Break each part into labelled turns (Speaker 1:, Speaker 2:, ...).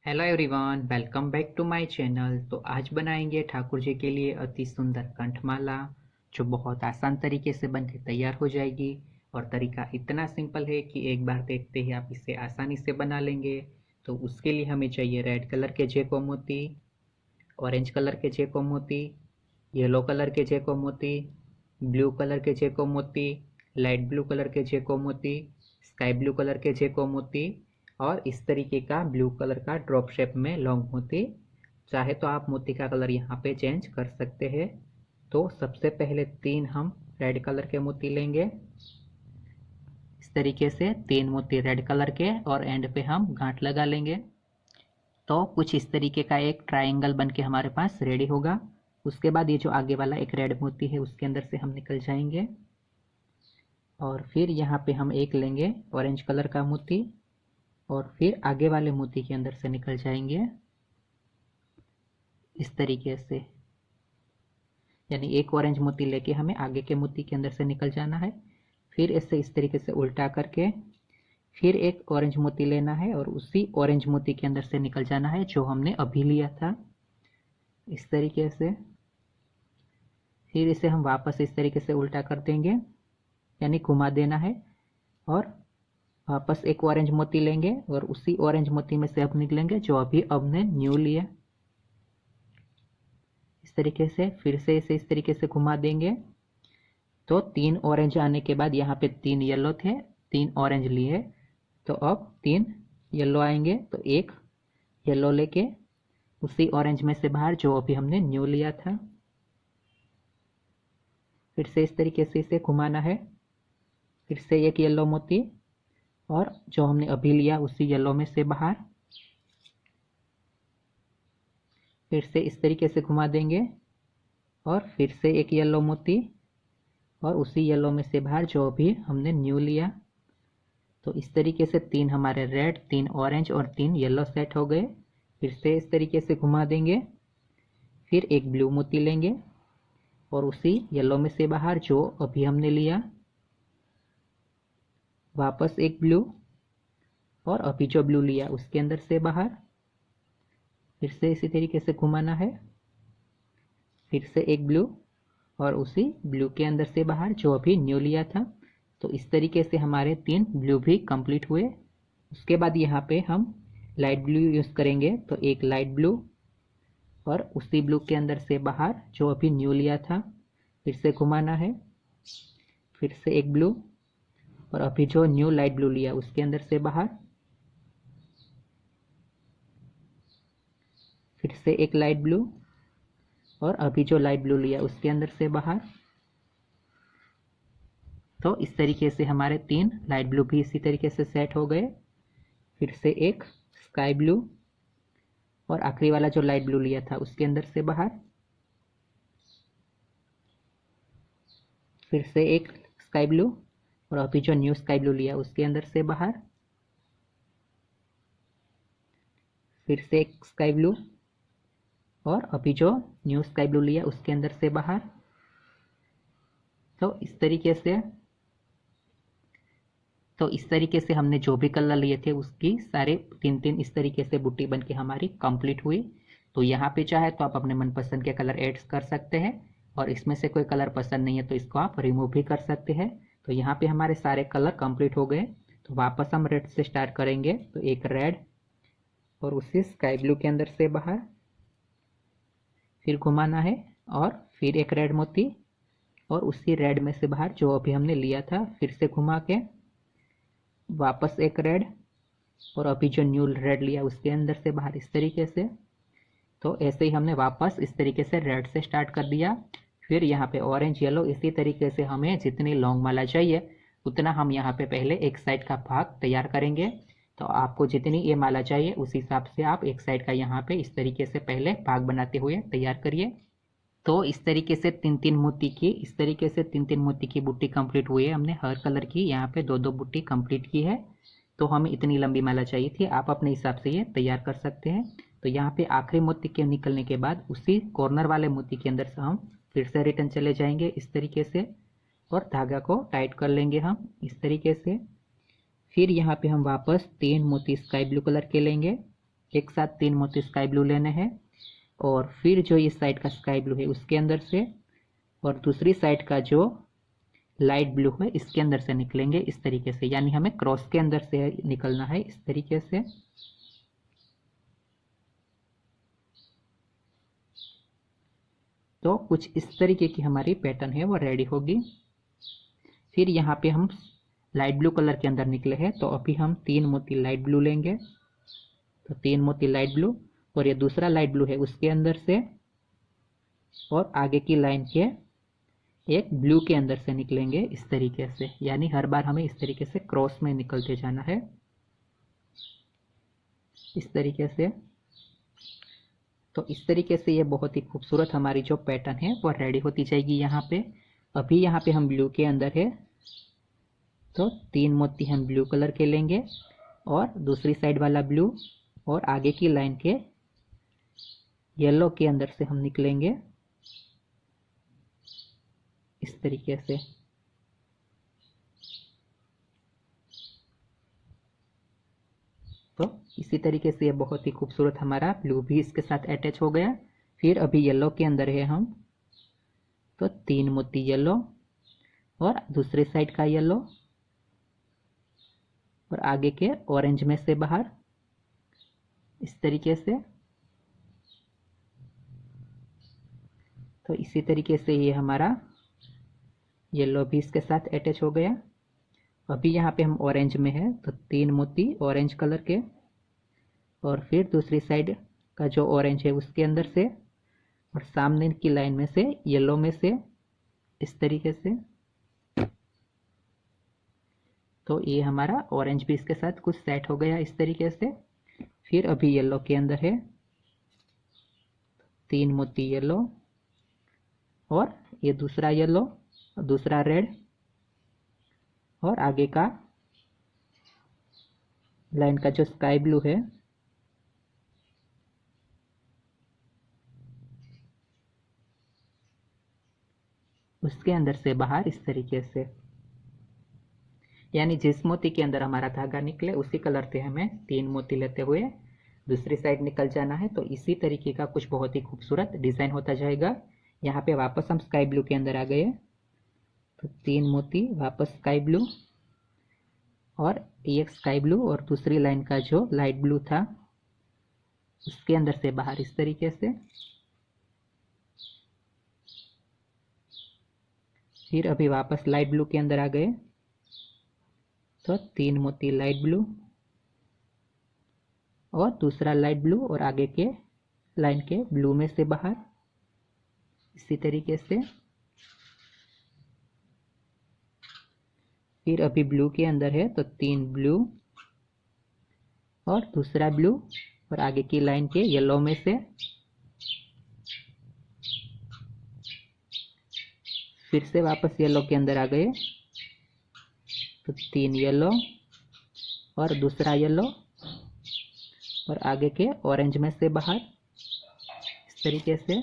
Speaker 1: Hello everyone, welcome back to my channel. तो आज बनाएंगे ठाकुर जी के लिए अति सुंदर कंठमाला, जो बहुत आसान तरीके से बनकर तैयार हो जाएगी। और तरीका इतना सिंपल है कि एक बार देखते ही आप इसे आसानी से बना लेंगे। तो उसके लिए हमें चाहिए रेड कलर के जेको मोती, ऑरेंज कलर के जेको मोती, येलो कलर के जेको मोती, ब्लू कलर के जेको मोती, लाइट ब्लू कलर के जेको मोती, स्काई ब्लू कलर के जेको मोती, और इस तरीके का ब्लू कलर का ड्रॉप शेप में लॉन्ग मोती। चाहे तो आप मोती का कलर यहाँ पे चेंज कर सकते हैं। तो सबसे पहले 3 हम रेड कलर के मोती लेंगे। इस तरीके से 3 मोती रेड कलर के, और एंड पे हम गांठ लगा लेंगे। तो कुछ इस तरीके का एक ट्रायंगल बन के हमारे पास रेडी होगा। उसके बाद ये जो आगे वाला एक रेड मोती है उसके अंदर से हम निकल जाएंगे, और फिर यहाँ पे हम एक लेंगे ऑरेंज कलर का मोती, और फिर आगे वाले मोती के अंदर से निकल जाएंगे इस तरीके से। यानी एक ऑरेंज मोती लेके हमें आगे के मोती के अंदर से निकल जाना है। फिर इसे इस तरीके से उल्टा करके फिर एक ऑरेंज मोती लेना है, और उसी ऑरेंज मोती के अंदर से निकल जाना है जो हमने अभी लिया था, इस तरीके से। फिर इसे हम वापस इस तरीके से उल्टा कर देंगे, यानी घुमा देना है, और वापस एक ऑरेंज मोती लेंगे और उसी ऑरेंज मोती में से अब निकलेंगे जो अभी हमने न्यू लिया, इस तरीके से। फिर से इसे इस तरीके से घुमा देंगे। तो 3 ऑरेंज आने के बाद यहाँ पे 3 येलो थे, 3 ऑरेंज लिए, तो अब 3 येलो आएंगे। तो एक येलो लेके उसी ऑरेंज में से बाहर जो अभी हमने न्यू लिया था, फिर से इस तरीके से इसे घुमाना है। फिर से एक येलो मोती, और जो हमने अभी लिया उसी येलो में से बाहर, फिर से इस तरीके से घुमा देंगे, और फिर से एक येलो मोती, और उसी येलो में से बाहर जो अभी हमने न्यू लिया। तो इस तरीके से 3 हमारे रेड, 3 ऑरेंज और 3 येलो सेट हो गए। फिर से इस तरीके से घुमा देंगे। फिर एक ब्लू मोती लेंगे और उसी येलो में से बाहर जो अभी हमने लिया, वापस एक ब्लू, और अभी जो ब्लू लिया उसके अंदर से बाहर, फिर से इसी तरीके से घुमाना है। फिर से एक ब्लू, और उसी ब्लू के अंदर से बाहर जो अभी न्यू लिया था। तो इस तरीके से हमारे 3 ब्लू भी कंप्लीट हुए। उसके बाद यहाँ पे हम लाइट ब्लू यूज़ करेंगे। तो एक लाइट ब्लू, और उसी ब्लू के अंदर से बाहर जो अभी न्यू लिया था, फिर से घुमाना है। फिर से एक ब्लू, और अभी जो न्यू लाइट ब्लू लिया उसके अंदर से बाहर, फिर से एक लाइट ब्लू, और अभी जो लाइट ब्लू लिया उसके अंदर से बाहर। तो इस तरीके से हमारे 3 लाइट ब्लू भी इसी तरीके से सेट हो गए। फिर से एक स्काई ब्लू, और आखिरी वाला जो लाइट ब्लू लिया था उसके अंदर से बाहर। फिर से एक स्काई ब्लू, और अभी जो न्यू स्काई ब्लू लिया उसके अंदर से बाहर। फिर से एक स्काई ब्लू, और अभी जो न्यू स्काई ब्लू लिया उसके अंदर से बाहर। तो इस तरीके से हमने जो भी कलर लिए थे उसकी सारे 3-3 इस तरीके से बुट्टी बन के हमारी कंप्लीट हुई। तो यहाँ पे चाहे तो आप अपने मनपसंद के कलर ऐड कर सकते हैं, और इसमें से कोई कलर पसंद नहीं है तो इसको आप रिमूव भी कर सकते हैं। तो यहाँ पे हमारे सारे कलर कंप्लीट हो गए। तो वापस हम रेड से स्टार्ट करेंगे। तो एक रेड, और उसी स्काई ब्लू के अंदर से बाहर, फिर घुमाना है, और फिर एक रेड मोती, और उसी रेड में से बाहर जो अभी हमने लिया था, फिर से घुमा के वापस एक रेड, और अभी जो न्यू रेड लिया उसके अंदर से बाहर, इस तरीके से। तो ऐसे ही हमने वापस इस तरीके से रेड से स्टार्ट कर दिया। फिर यहाँ पे ऑरेंज, येलो, इसी तरीके से हमें जितनी लॉन्ग माला चाहिए उतना हम यहाँ पे पहले एक साइड का भाग तैयार करेंगे। तो आपको जितनी ये माला चाहिए उस हिसाब से आप एक साइड का यहाँ पे इस तरीके से पहले भाग बनाते हुए तैयार करिए। तो इस तरीके से 3-3 मोती की बुट्टी कंप्लीट हुई है। हमने हर कलर की यहाँ पे 2-2 बुट्टी कंप्लीट की है। तो हमें इतनी लंबी माला चाहिए थी, आप अपने हिसाब से ये तैयार कर सकते हैं। तो यहाँ पे आखिरी मोती के निकलने के बाद उसी कॉर्नर वाले मोती के अंदर से हम फिर से रिटर्न चले जाएंगे इस तरीके से, और धागा को टाइट कर लेंगे हम इस तरीके से। फिर यहाँ पे हम वापस 3 मोती स्काई ब्लू कलर के लेंगे, एक साथ 3 मोती स्काई ब्लू लेने हैं और फिर जो इस साइड का स्काई ब्लू है उसके अंदर से और दूसरी साइड का जो लाइट ब्लू है इसके अंदर से निकलेंगे इस तरीके से, यानी हमें क्रॉस के अंदर से निकलना है इस तरीके से। तो कुछ इस तरीके की हमारी पैटर्न है वो रेडी होगी। फिर यहाँ पे हम लाइट ब्लू कलर के अंदर निकले हैं, तो अभी हम 3 मोती लाइट ब्लू लेंगे। तो 3 मोती लाइट ब्लू और ये दूसरा लाइट ब्लू है उसके अंदर से और आगे की लाइन के एक ब्लू के अंदर से निकलेंगे इस तरीके से, यानी हर बार हमें इस तरीके से क्रॉस में निकलते जाना है इस तरीके से। तो इस तरीके से ये बहुत ही खूबसूरत हमारी जो पैटर्न है वो रेडी होती जाएगी। यहाँ पे अभी यहाँ पे हम ब्लू के अंदर है, तो 3 मोती हम ब्लू कलर के लेंगे और दूसरी साइड वाला ब्लू और आगे की लाइन के येलो के अंदर से हम निकलेंगे इस तरीके से। तो इसी तरीके से ये बहुत ही खूबसूरत हमारा ब्लू भी इसके साथ अटैच हो गया। फिर अभी येलो के अंदर है हम, तो 3 मोती येलो और दूसरे साइड का येलो और आगे के ऑरेंज में से बाहर इस तरीके से। तो इसी तरीके से ये हमारा येलो भी इसके साथ अटैच हो गया। अभी यहाँ पे हम ऑरेंज में है, तो 3 मोती ऑरेंज कलर के और फिर दूसरी साइड का जो ऑरेंज है उसके अंदर से और सामने की लाइन में से येलो में से इस तरीके से। तो ये हमारा ऑरेंज भी इसके साथ कुछ सेट हो गया इस तरीके से। फिर अभी येलो के अंदर है 3 मोती येलो और ये दूसरा येलो, दूसरा रेड और आगे का लाइन का जो स्काई ब्लू है उसके अंदर से बाहर इस तरीके से, यानी जिस मोती के अंदर हमारा धागा निकले उसी कलर से हमें 3 मोती लेते हुए दूसरी साइड निकल जाना है। तो इसी तरीके का कुछ बहुत ही खूबसूरत डिजाइन होता जाएगा। यहाँ पे वापस हम स्काई ब्लू के अंदर आ गए, तो 3 मोती वापस स्काई ब्लू और एक स्काई ब्लू और दूसरी लाइन का जो लाइट ब्लू था उसके अंदर से बाहर इस तरीके से। फिर अभी वापस लाइट ब्लू के अंदर आ गए, तो 3 मोती लाइट ब्लू और दूसरा लाइट ब्लू और आगे के लाइन के ब्लू में से बाहर इसी तरीके से। फिर अभी ब्लू के अंदर है, तो 3 ब्लू और दूसरा ब्लू और आगे की लाइन के येलो में से। फिर से वापस येलो के अंदर आ गए, तो 3 येलो और दूसरा येलो और आगे के ऑरेंज में से बाहर इस तरीके से।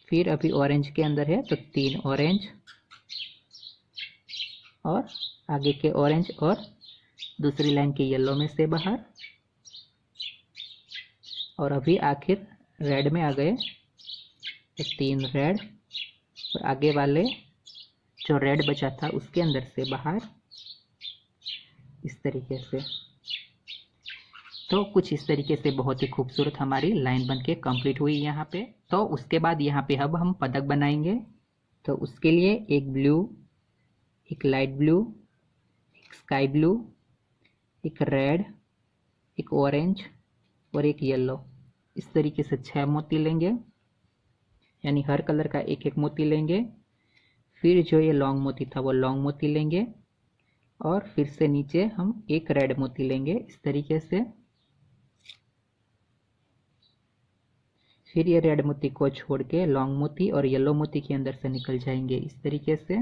Speaker 1: फिर अभी ऑरेंज के अंदर है, तो 3 ऑरेंज और आगे के ऑरेंज और दूसरी लाइन के येलो में से बाहर। और अभी आखिर रेड में आ गए, तो 3 रेड और आगे वाले जो रेड बचा था उसके अंदर से बाहर इस तरीके से। तो कुछ इस तरीके से बहुत ही खूबसूरत हमारी लाइन बनके कंप्लीट हुई यहाँ पे। तो उसके बाद यहाँ पे अब हम पदक बनाएंगे। तो उसके लिए एक ब्लू, एक लाइट ब्लू, एक स्काई ब्लू, एक रेड, एक ऑरेंज और एक येलो, इस तरीके से 6 मोती लेंगे, यानी हर कलर का एक एक मोती लेंगे। फिर जो ये लॉन्ग मोती था वो लॉन्ग मोती लेंगे और फिर से नीचे हम एक रेड मोती लेंगे इस तरीके से। फिर ये रेड मोती को छोड़ के लॉन्ग मोती और येलो मोती के अंदर से निकल जाएंगे इस तरीके से।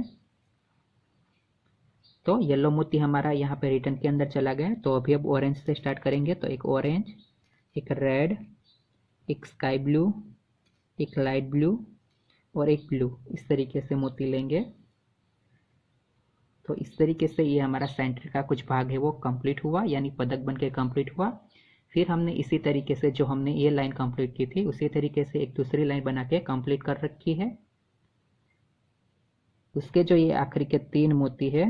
Speaker 1: तो येलो मोती हमारा यहाँ पे रिटर्न के अंदर चला गया। तो अभी अब ऑरेंज से स्टार्ट करेंगे। तो एक ऑरेंज, एक रेड, एक स्काई ब्लू, एक लाइट ब्लू और एक ब्लू, इस तरीके से मोती लेंगे। तो इस तरीके से ये हमारा सेंटर का कुछ भाग है वो कंप्लीट हुआ, यानी पदक बन के कंप्लीट हुआ। फिर हमने इसी तरीके से जो हमने ये लाइन कंप्लीट की थी उसी तरीके से एक दूसरी लाइन बना के कंप्लीट कर रखी है। उसके जो ये आखिरी के 3 मोती है,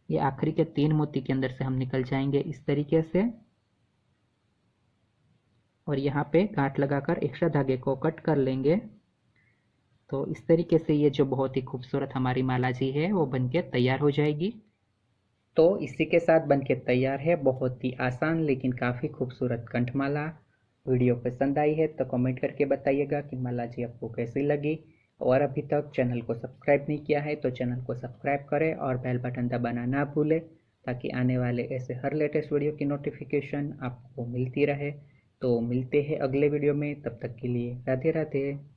Speaker 1: ये आखिरी के 3 मोती के अंदर से हम निकल जाएंगे इस तरीके से, और यहाँ पे गांठ लगाकर एक्स्ट्रा धागे को कट कर लेंगे। तो इस तरीके से ये जो बहुत ही खूबसूरत हमारी माला जी है वो बनके तैयार हो जाएगी। तो इसी के साथ बनके तैयार है बहुत ही आसान लेकिन काफ़ी खूबसूरत कंठमाला। वीडियो पसंद आई है तो कमेंट करके बताइएगा कि माला जी आपको कैसी लगी, और अभी तक चैनल को सब्सक्राइब नहीं किया है तो चैनल को सब्सक्राइब करें और बेल बटन दबाना ना भूलें, ताकि आने वाले ऐसे हर लेटेस्ट वीडियो की नोटिफिकेशन आपको मिलती रहे। तो मिलते हैं अगले वीडियो में, तब तक के लिए राधे राधे।